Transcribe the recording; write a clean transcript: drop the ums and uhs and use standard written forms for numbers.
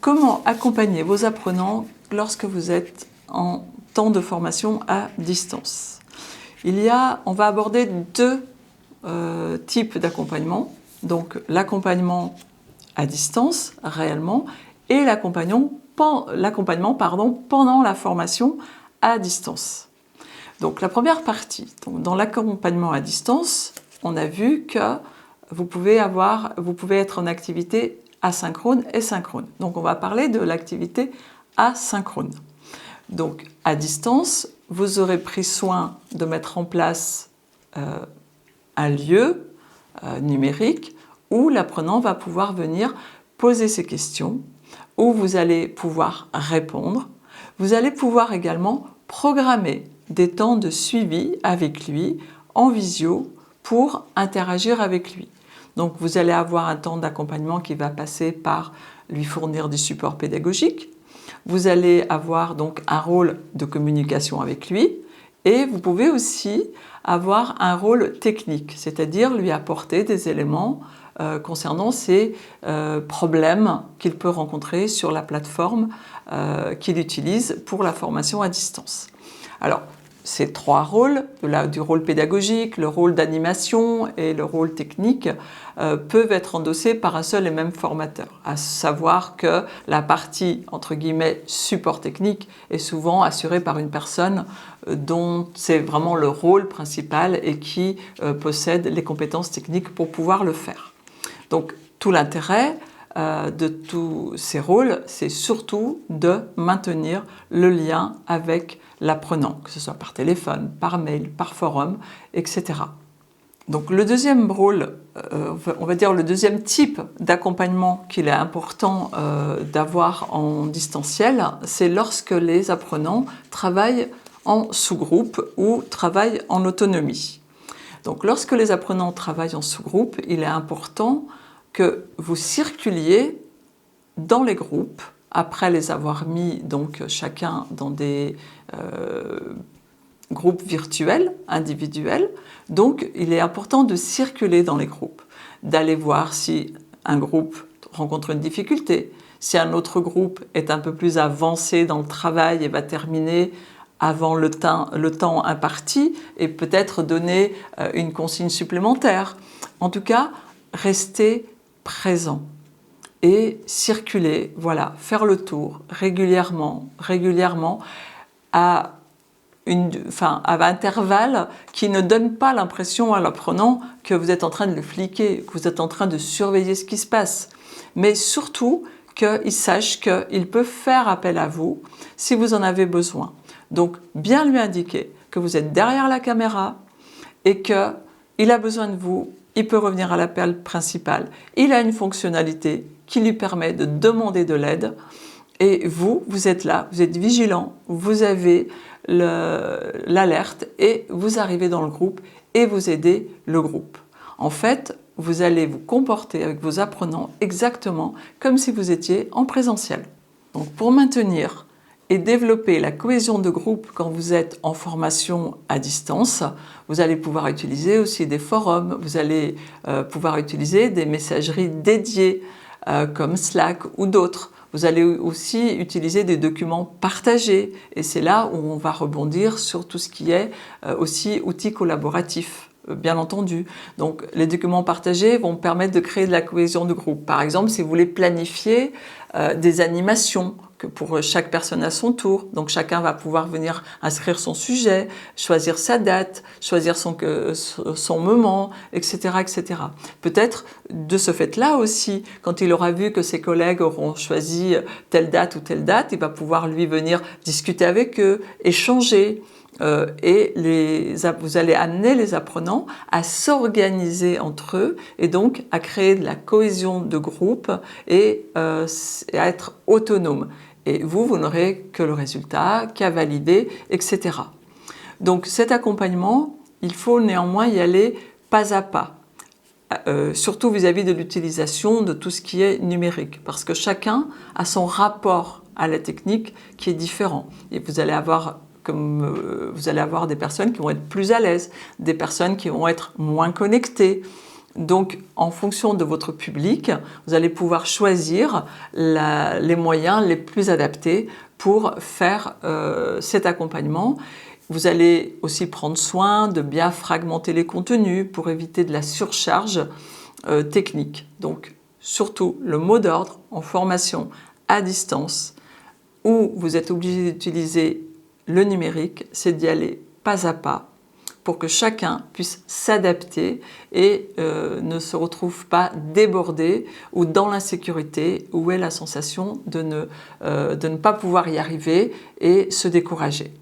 comment accompagner vos apprenants lorsque vous êtes en temps de formation à distance? On va aborder deux types d'accompagnement. Donc l'accompagnement à distance, réellement, et l'accompagnement pendant la formation à distance. Donc la première partie, dans l'accompagnement à distance, on a vu que vous pouvez être en activité asynchrone et synchrone. Donc on va parler de l'activité asynchrone. Donc à distance, vous aurez pris soin de mettre en place un lieu numérique où l'apprenant va pouvoir venir poser ses questions, où vous allez pouvoir répondre. Vous allez pouvoir également programmer des temps de suivi avec lui en visio pour interagir avec lui. Donc vous allez avoir un temps d'accompagnement qui va passer par lui fournir des supports pédagogiques. Vous allez avoir donc un rôle de communication avec lui et vous pouvez aussi avoir un rôle technique, c'est-à-dire lui apporter des éléments concernant ces problèmes qu'il peut rencontrer sur la plateforme qu'il utilise pour la formation à distance. Alors, ces trois rôles, du rôle pédagogique, le rôle d'animation et le rôle technique, peuvent être endossés par un seul et même formateur. À savoir que la partie, entre guillemets, support technique est souvent assurée par une personne dont c'est vraiment le rôle principal et qui possède les compétences techniques pour pouvoir le faire. Donc, tout l'intérêt de tous ces rôles, c'est surtout de maintenir le lien avec l'apprenant, que ce soit par téléphone, par mail, par forum, etc. Donc le deuxième rôle, on va dire le deuxième type d'accompagnement qu'il est important d'avoir en distanciel, c'est lorsque les apprenants travaillent en sous-groupe ou travaillent en autonomie. Donc lorsque les apprenants travaillent en sous-groupe, il est important que vous circuliez dans les groupes, après les avoir mis donc chacun dans des groupes virtuels, individuels. Donc il est important de circuler dans les groupes, d'aller voir si un groupe rencontre une difficulté, si un autre groupe est un peu plus avancé dans le travail et va terminer avant le temps imparti et peut-être donner une consigne supplémentaire. En tout cas, restez présent et circuler, voilà, faire le tour régulièrement à intervalles qui ne donnent pas l'impression à l'apprenant que vous êtes en train de le fliquer, que vous êtes en train de surveiller ce qui se passe, mais surtout qu'il sache qu'il peut faire appel à vous si vous en avez besoin. Donc bien lui indiquer que vous êtes derrière la caméra et qu'il a besoin de vous. Il peut revenir à l'appel principal. Il a une fonctionnalité qui lui permet de demander de l'aide. Et vous êtes là, vous êtes vigilant, vous avez l'alerte et vous arrivez dans le groupe et vous aidez le groupe. En fait, vous allez vous comporter avec vos apprenants exactement comme si vous étiez en présentiel. Donc pour maintenir et développer la cohésion de groupe quand vous êtes en formation à distance, vous allez pouvoir utiliser aussi des forums, vous allez pouvoir utiliser des messageries dédiées comme Slack ou d'autres. Vous allez aussi utiliser des documents partagés et c'est là où on va rebondir sur tout ce qui est aussi outils collaboratifs. Bien entendu. Donc les documents partagés vont permettre de créer de la cohésion de groupe. Par exemple, si vous voulez planifier des animations que pour chaque personne à son tour, donc chacun va pouvoir venir inscrire son sujet, choisir sa date, choisir son moment, etc., etc. Peut-être de ce fait-là aussi, quand il aura vu que ses collègues auront choisi telle date ou telle date, il va pouvoir lui venir discuter avec eux, échanger. Et vous allez amener les apprenants à s'organiser entre eux et donc à créer de la cohésion de groupe et à être autonomes. Et vous n'aurez que le résultat, qu'à valider, etc. Donc cet accompagnement, il faut néanmoins y aller pas à pas, surtout vis-à-vis de l'utilisation de tout ce qui est numérique, parce que chacun a son rapport à la technique qui est différent. Et vous allez avoir des personnes qui vont être plus à l'aise, des personnes qui vont être moins connectées, Donc, en fonction de votre public, vous allez pouvoir choisir les moyens les plus adaptés pour faire cet accompagnement. Vous allez aussi prendre soin de bien fragmenter les contenus pour éviter de la surcharge technique. Donc, surtout, le mot d'ordre en formation à distance, où vous êtes obligé d'utiliser le numérique, c'est d'y aller pas à pas pour que chacun puisse s'adapter et ne se retrouve pas débordé ou dans l'insécurité où est la sensation de ne pas pouvoir y arriver et se décourager.